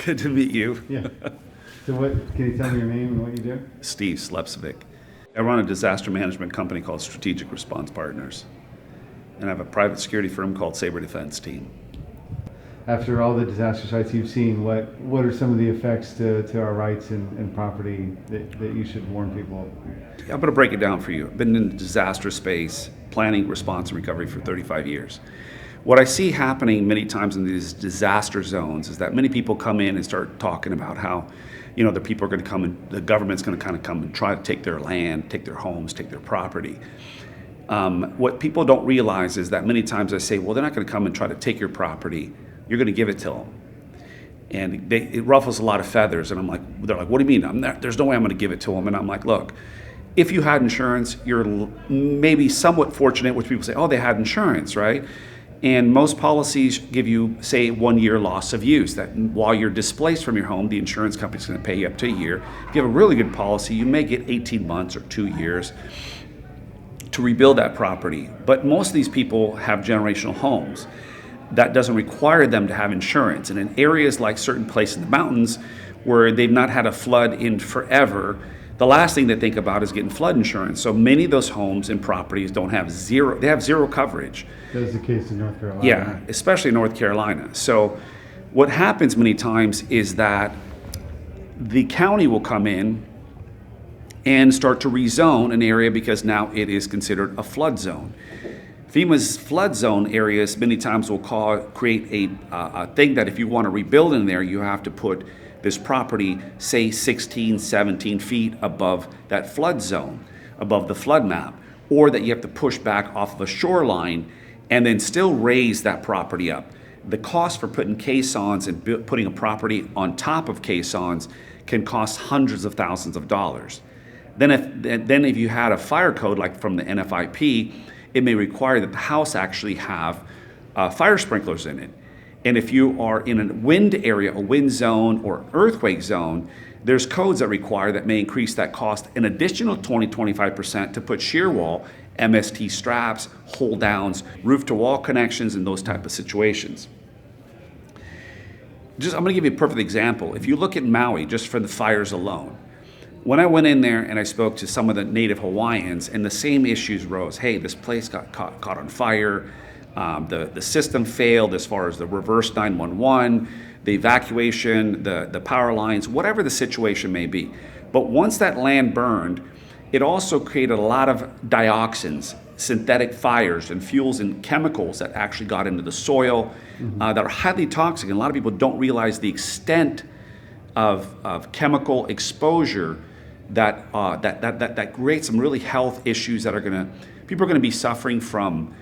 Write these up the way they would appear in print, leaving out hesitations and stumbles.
Good to meet you. Yeah. So can you tell me your name and what you do? Steve Slepcevic. I run a disaster management company called Strategic Response Partners. And I have a private security firm called Sabre Defense Team. After all the disaster sites you've seen, what are some of the effects to our rights and property that you should warn people? I'm going to break it down for you. I've been in the disaster space, planning, response, and recovery for 35 years. What I see happening many times in these disaster zones is that many people come in and start talking about how, the people are going to come and the government's going to kind of come and try to take their land, take their homes, take their property. What people don't realize is that many times I say, well, they're not going to come and try to take your property. You're going to give it to them. And it ruffles a lot of feathers. And they're like, what do you mean? There's no way I'm going to give it to them. And I'm like, look, if you had insurance, you're maybe somewhat fortunate, which people say, oh, they had insurance, right? And most policies give you, say, 1 year loss of use, that while you're displaced from your home, the insurance company's going to pay you up to a year. If you have a really good policy, you may get 18 months or 2 years to rebuild that property. But most of these people have generational homes. That doesn't require them to have insurance. And in areas like certain places in the mountains where they've not had a flood in forever, the last thing they think about is getting flood insurance. So many of those homes and properties have zero coverage. That is the case in North Carolina. Yeah, especially North Carolina. So what happens many times is that the county will come in and start to rezone an area because now it is considered a flood zone. FEMA's flood zone areas many times will create a thing that if you want to rebuild in there, you have to put this property, say 16, 17 feet above that flood zone, above the flood map, or that you have to push back off of a shoreline and then still raise that property up. The cost for putting caissons and putting a property on top of caissons can cost hundreds of thousands of dollars. Then if you had a fire code like from the NFIP, it may require that the house actually have fire sprinklers in it. And if you are in a wind area, a wind zone or earthquake zone, there's codes that require that may increase that cost an additional 20-25% to put shear wall, MST straps, hold downs, roof to wall connections, and those type of situations. I'm going to give you a perfect example. If you look at Maui, just for the fires alone, when I went in there and I spoke to some of the native Hawaiians, and the same issues rose. Hey, this place got caught on fire. The system failed as far as the reverse 911, the evacuation, the power lines, whatever the situation may be. But once that land burned, it also created a lot of dioxins, synthetic fires and fuels and chemicals that actually got into the soil that are highly toxic. And a lot of people don't realize the extent of chemical exposure that creates some really health issues that people are going to be suffering from,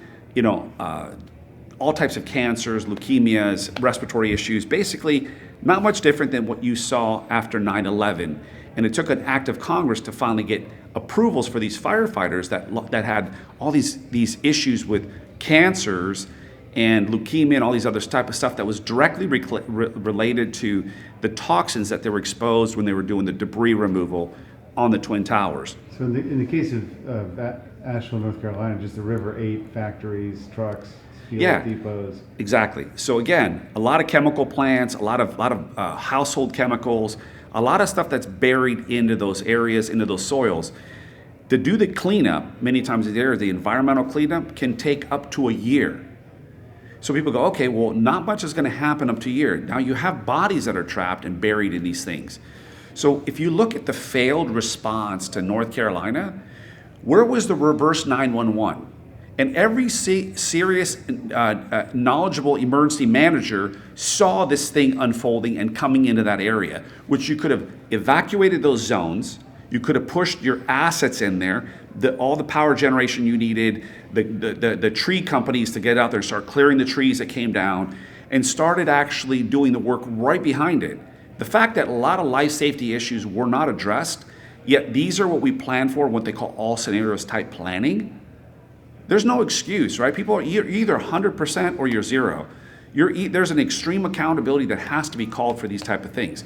all types of cancers, leukemias, respiratory issues, basically not much different than what you saw after 9/11. And it took an act of Congress to finally get approvals for these firefighters that had all these issues with cancers and leukemia and all these other type of stuff that was directly related to the toxins that they were exposed when they were doing the debris removal on the Twin Towers. So in the case of Asheville, North Carolina, just the River 8 factories, trucks, fuel depots. Exactly. So again, a lot of chemical plants, a lot of household chemicals, a lot of stuff that's buried into those areas, into those soils. To do the cleanup, many times the environmental cleanup can take up to a year. So people go, okay, well, not much is going to happen up to a year. Now you have bodies that are trapped and buried in these things. So if you look at the failed response to North Carolina, where was the reverse 911? And every serious, knowledgeable emergency manager saw this thing unfolding and coming into that area, which you could have evacuated those zones. You could have pushed your assets in there, all the power generation you needed, the tree companies to get out there and start clearing the trees that came down, and started actually doing the work right behind it. The fact that a lot of life safety issues were not addressed, yet these are what we plan for, what they call all scenarios type planning. There's no excuse, right? People are either 100% or you're zero. There's an extreme accountability that has to be called for these type of things.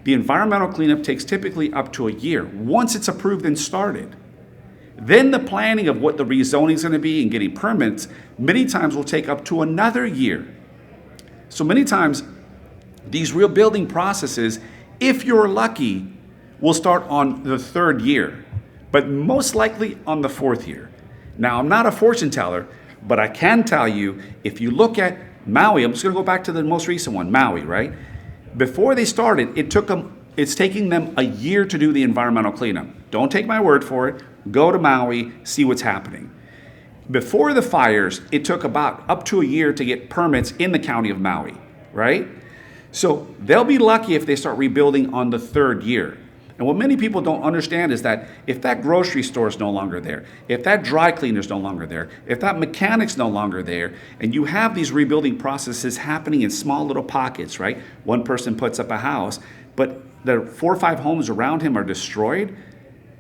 The environmental cleanup takes typically up to a year once it's approved and started. Then the planning of what the rezoning is going to be and getting permits many times will take up to another year. So many times These rebuilding processes, if you're lucky, will start on the 3rd year, but most likely on the 4th year. Now, I'm not a fortune teller, but I can tell you, if you look at Maui, I'm just going to go back to the most recent one, Maui, right? Before they started, it's taking them a year to do the environmental cleanup. Don't take my word for it. Go to Maui, see what's happening. Before the fires, it took about up to a year to get permits in the county of Maui, right? So they'll be lucky if they start rebuilding on the 3rd year. And what many people don't understand is that if that grocery store is no longer there, if that dry cleaner is no longer there, if that mechanic's no longer there, and you have these rebuilding processes happening in small little pockets, right? One person puts up a house, but the 4 or 5 homes around him are destroyed.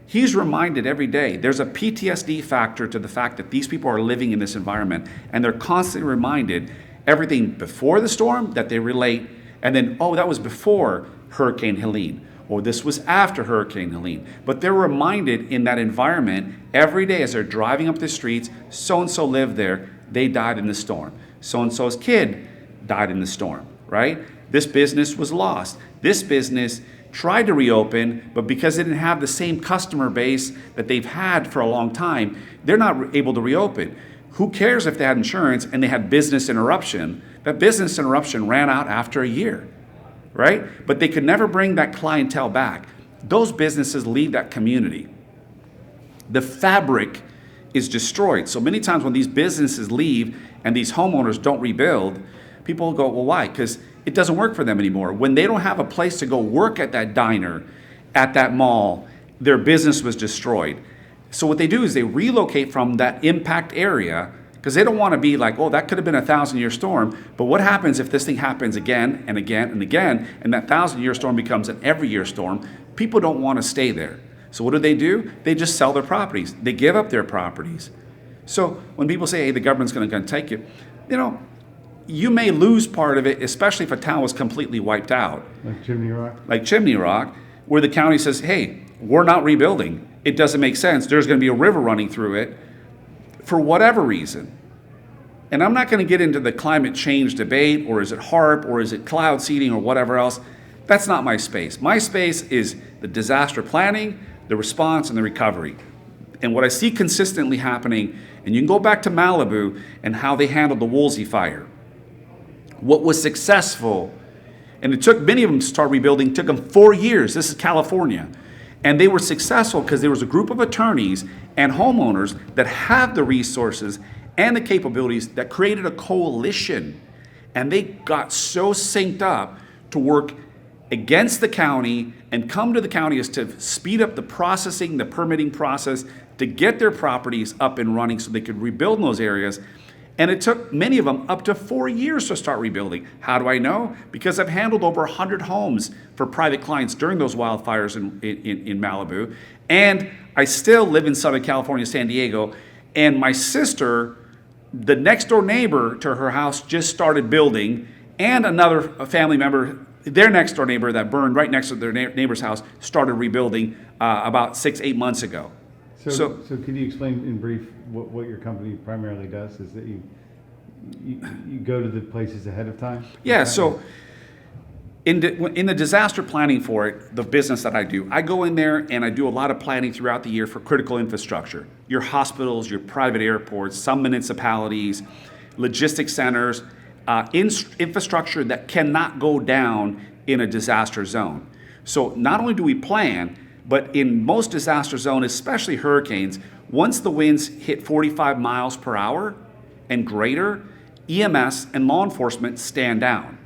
He's reminded every day, there's a PTSD factor to the fact that these people are living in this environment, and they're constantly reminded everything before the storm that they relate, and then, oh, that was before Hurricane Helene, or this was after Hurricane Helene. But they're reminded in that environment every day as they're driving up the streets, so-and-so lived there, they died in the storm. So-and-so's kid died in the storm, right? This business was lost. This business tried to reopen, but because they didn't have the same customer base that they've had for a long time, they're not able to reopen. Who cares if they had insurance and they had business interruption? That business interruption ran out after a year, right? But they could never bring that clientele back. Those businesses leave that community. The fabric is destroyed. So many times when these businesses leave and these homeowners don't rebuild, people go, well, why? Because it doesn't work for them anymore. When they don't have a place to go work at that diner, at that mall, their business was destroyed. So what they do is they relocate from that impact area because they don't want to be like, oh, that could have been a 1,000-year storm. But what happens if this thing happens again and again and again, and that 1,000-year storm becomes an every-year storm? People don't want to stay there. So what do? They just sell their properties. They give up their properties. So when people say, hey, the government's going to take you, you may lose part of it, especially if a town was completely wiped out. Like Chimney Rock? Like Chimney Rock, where the county says, hey, we're not rebuilding. It doesn't make sense. There's going to be a river running through it for whatever reason. And I'm not going to get into the climate change debate, or is it HARP, or is it cloud seeding, or whatever else. That's not my space. My space is the disaster planning, the response, and the recovery. And what I see consistently happening, and you can go back to Malibu and how they handled the Woolsey fire. What was successful, and it took many of them to start rebuilding, took them 4 years. This is California. And they were successful because there was a group of attorneys and homeowners that have the resources and the capabilities that created a coalition. And they got so synced up to work against the county and come to the county as to speed up the processing, the permitting process, to get their properties up and running so they could rebuild in those areas. And it took many of them up to 4 years to start rebuilding. How do I know? Because I've handled over 100 homes for private clients during those wildfires in Malibu. And I still live in Southern California, San Diego. And my sister, the next door neighbor to her house, just started building. And another family member, their next door neighbor that burned right next to their neighbor's house, started rebuilding about 6-8 months ago. So can you explain in brief what your company primarily does? Is that you go to the places ahead of time? Yeah, so in the disaster planning for it, the business that I do, I go in there and I do a lot of planning throughout the year for critical infrastructure. Your hospitals, your private airports, some municipalities, logistics centers, infrastructure that cannot go down in a disaster zone. So not only do we plan, but in most disaster zones, especially hurricanes, once the winds hit 45 miles per hour and greater, EMS and law enforcement stand down.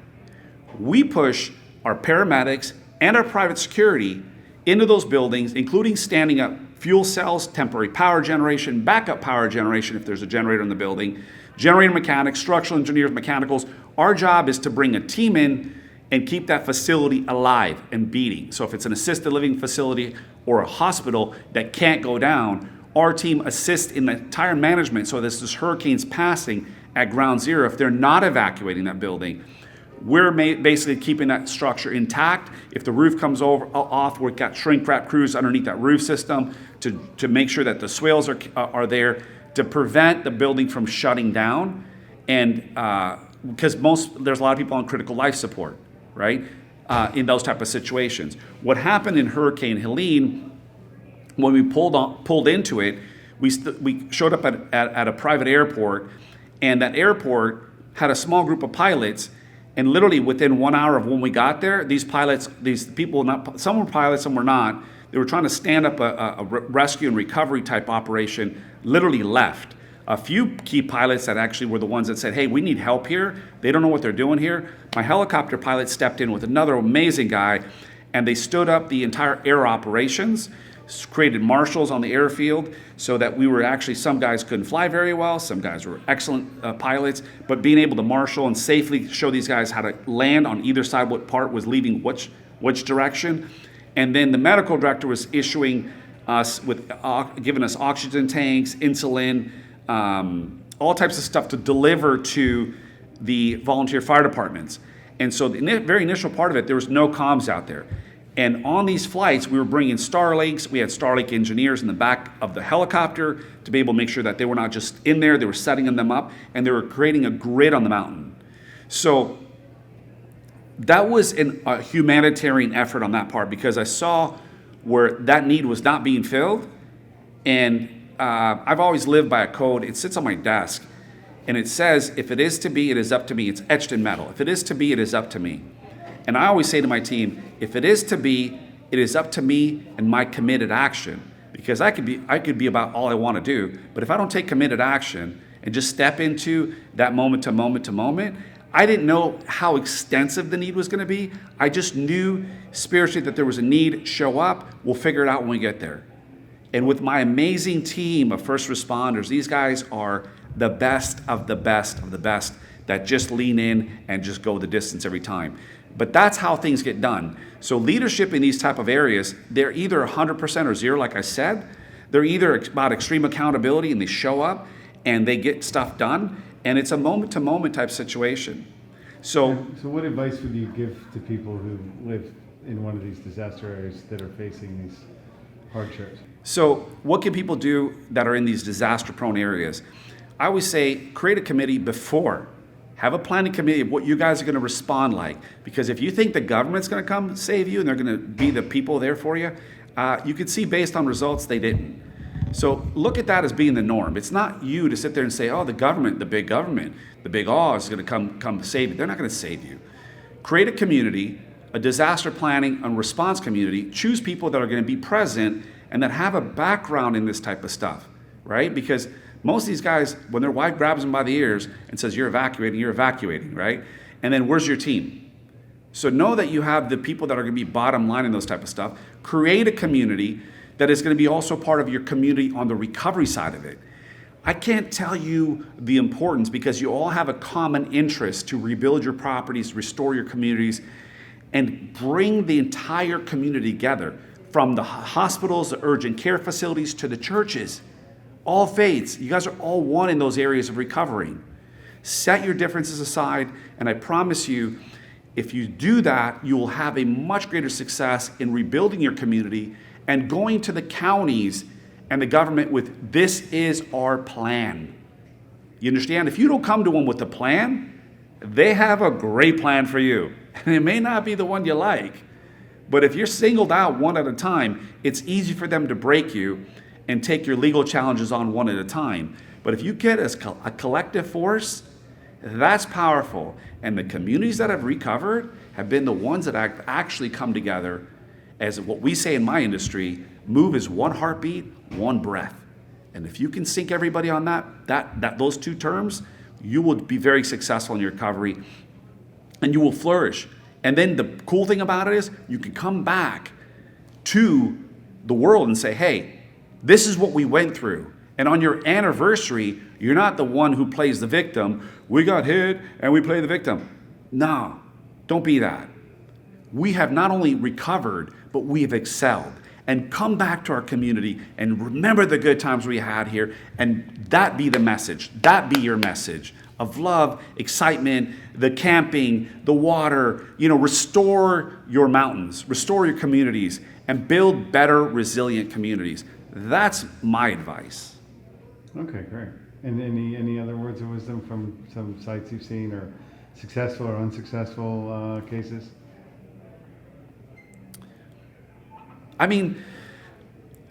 We push our paramedics and our private security into those buildings, including standing up fuel cells, temporary power generation, backup power generation if there's a generator in the building, generator mechanics, structural engineers, mechanicals. Our job is to bring a team in and keep that facility alive and beating. So if it's an assisted living facility or a hospital that can't go down, our team assists in the entire management so this hurricane's passing at ground zero. If they're not evacuating that building, we're basically keeping that structure intact. If the roof comes off, we've got shrink wrap crews underneath that roof system to make sure that the swales are there to prevent the building from shutting down. And because there's a lot of people on critical life support. right? In those type of situations. What happened in Hurricane Helene, when we pulled into it, we showed up at a private airport, and that airport had a small group of pilots, and literally within 1 hour of when we got there, these people, some were pilots, some were not, they were trying to stand up a rescue and recovery type operation, literally left. A few key pilots that actually were the ones that said, hey, we need help here. They don't know what they're doing here. My helicopter pilot stepped in with another amazing guy, and they stood up the entire air operations, created marshals on the airfield so that we were actually, some guys couldn't fly very well, some guys were excellent pilots, but being able to marshal and safely show these guys how to land on either side, what part was leaving which direction. And then the medical director was issuing us with, giving us oxygen tanks, insulin, all types of stuff to deliver to the volunteer fire departments. And so the very initial part of it, there was no comms out there. And on these flights, we were bringing Starlinks. We had Starlink engineers in the back of the helicopter to be able to make sure that they were not just in there, they were setting them up, and they were creating a grid on the mountain. So that was a humanitarian effort on that part, because I saw where that need was not being filled. And I've always lived by a code. It sits on my desk, and it says, if it is to be, it is up to me. It's etched in metal. If it is to be, it is up to me. And I always say to my team, if it is to be, it is up to me and my committed action. Because I could be about all I want to do, but if I don't take committed action and just step into that moment to moment to moment, I didn't know how extensive the need was going to be. I just knew spiritually that there was a need. Show up, we'll figure it out when we get there. And with my amazing team of first responders, these guys are the best of the best of the best that just lean in and just go the distance every time. But that's how things get done. So leadership in these type of areas, they're either 100% or zero, like I said. They're either about extreme accountability and they show up and they get stuff done, and it's a moment-to-moment type situation. So what advice would you give to people who live in one of these disaster areas that are facing these hardships? So what can people do that are in these disaster-prone areas? I always say create a committee before. Have a planning committee of what you guys are going to respond like. Because if you think the government's going to come save you and they're going to be the people there for you, you can see based on results they didn't. So look at that as being the norm. It's not you to sit there and say, oh, the government, the big awe is going to come save you. They're not going to save you. Create a community, a disaster planning and response community. Choose people that are going to be present and that have a background in this type of stuff, right? Because most of these guys, when their wife grabs them by the ears and says, you're evacuating, right? And then where's your team? So know that you have the people that are going to be bottom line in those type of stuff. Create a community that is going to be also part of your community on the recovery side of it. I can't tell you the importance, because you all have a common interest to rebuild your properties, restore your communities, and bring the entire community together, from the hospitals, the urgent care facilities, to the churches. All faiths, you guys are all one in those areas of recovery. Set your differences aside, and I promise you, if you do that, you will have a much greater success in rebuilding your community and going to the counties and the government with, this is our plan. You understand? If you don't come to them with a plan, they have a great plan for you. And it may not be the one you like, but if you're singled out one at a time, it's easy for them to break you and take your legal challenges on one at a time. But if you get a collective force, that's powerful. And the communities that have recovered have been the ones that have actually come together as what we say in my industry, move as one heartbeat, one breath. And if you can sync everybody on those two terms, you will be very successful in your recovery and you will flourish. And then the cool thing about it is you can come back to the world and say, hey, this is what we went through. And on your anniversary, you're not the one who plays the victim. We got hit and we play the victim. No, don't be that. We have not only recovered, but we have excelled. And come back to our community and remember the good times we had here. And that be the message. That be your message of love, excitement, the camping, the water. Restore your mountains, restore your communities, and build better, resilient communities. That's my advice. Okay, great. And any other words of wisdom from some sites you've seen, or successful or unsuccessful cases? I mean,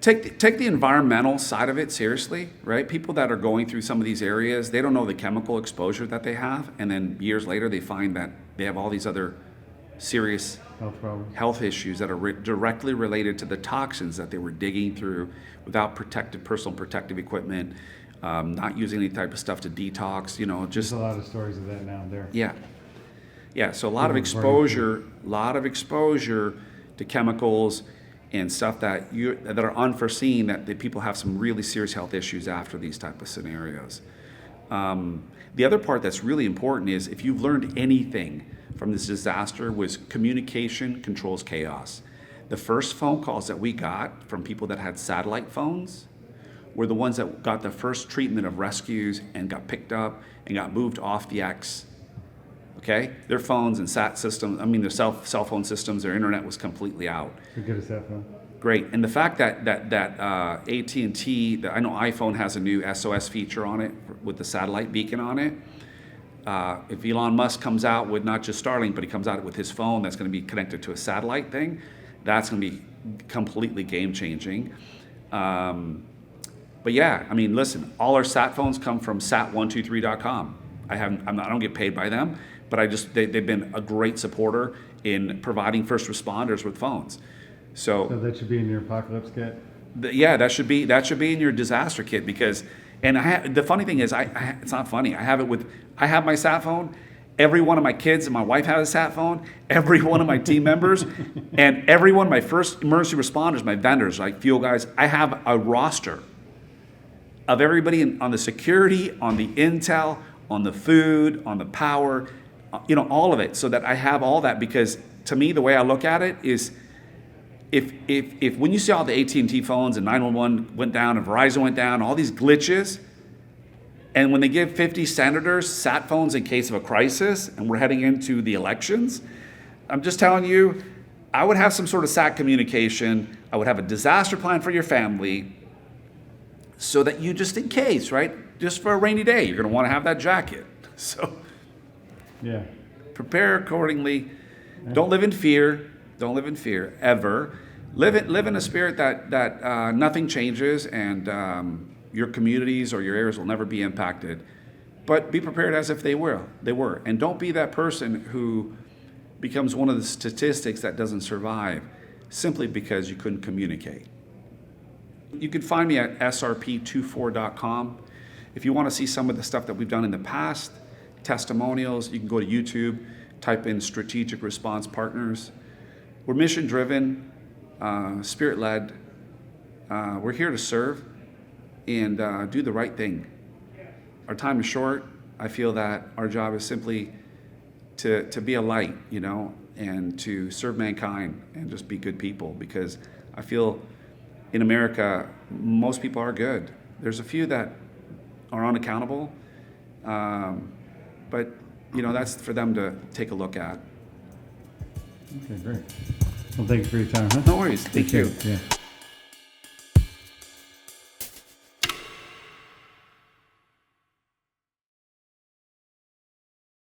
take the environmental side of it seriously, right? People that are going through some of these areas, they don't know the chemical exposure that they have, and then years later they find that they have all these other serious health issues that are directly related to the toxins that they were digging through without personal protective equipment, not using any type of stuff to detox, just There's a lot of stories of that now there. Yeah, so a lot of exposure to chemicals and stuff that are unforeseen, that people have some really serious health issues after these type of scenarios. The other part that's really important is, if you've learned anything from this disaster, was communication controls chaos. The first phone calls that we got from people that had satellite phones were the ones that got the first treatment of rescues and got picked up and got moved off the X. Okay, their phones and SAT systems, their cell phone systems, their internet was completely out. So good as that phone. Great, and the fact that AT&T, I know iPhone has a new SOS feature on it with the satellite beacon on it. If Elon Musk comes out with not just Starlink, but he comes out with his phone that's going to be connected to a satellite thing, that's going to be completely game changing. But yeah, listen, all our sat phones come from sat123.com. I don't get paid by them, but they've been a great supporter in providing first responders with phones. So that should be in your apocalypse kit? Yeah, that should be in your disaster kit, because, and the funny thing is, it's not funny. I have my sat phone. Every one of my kids and my wife has a sat phone. Every one of my team members, and every one of my first emergency responders, my vendors, like fuel guys, I have a roster of everybody on the security, on the intel, on the food, on the power, all of it, so that I have all that. Because to me, the way I look at it is, if when you see all the AT&T phones and 911 went down and Verizon went down, all these glitches, and when they give 50 senators sat phones in case of a crisis, and we're heading into the elections, I'm just telling you, I would have some sort of sat communication. I would have a disaster plan for your family, so that you, just in case, right? Just for a rainy day, you're going to want to have that jacket. So yeah, prepare accordingly. Yeah. Don't live in fear. Don't live in fear ever. Live in a spirit that nothing changes, and your communities or your areas will never be impacted. But be prepared as if they were. And don't be that person who becomes one of the statistics that doesn't survive simply because you couldn't communicate. You can find me at srp24.com. If you want to see some of the stuff that we've done in the past, testimonials, you can go to YouTube, type in Strategic Response Partners. We're mission-driven, spirit-led. We're here to serve and do the right thing. Our time is short. I feel that our job is simply to be a light, and to serve mankind and just be good people, because I feel in America, most people are good. There's a few that are unaccountable, but that's for them to take a look at. Okay, great. Well, thank you for your time. Huh? No worries. Thank you. Yeah.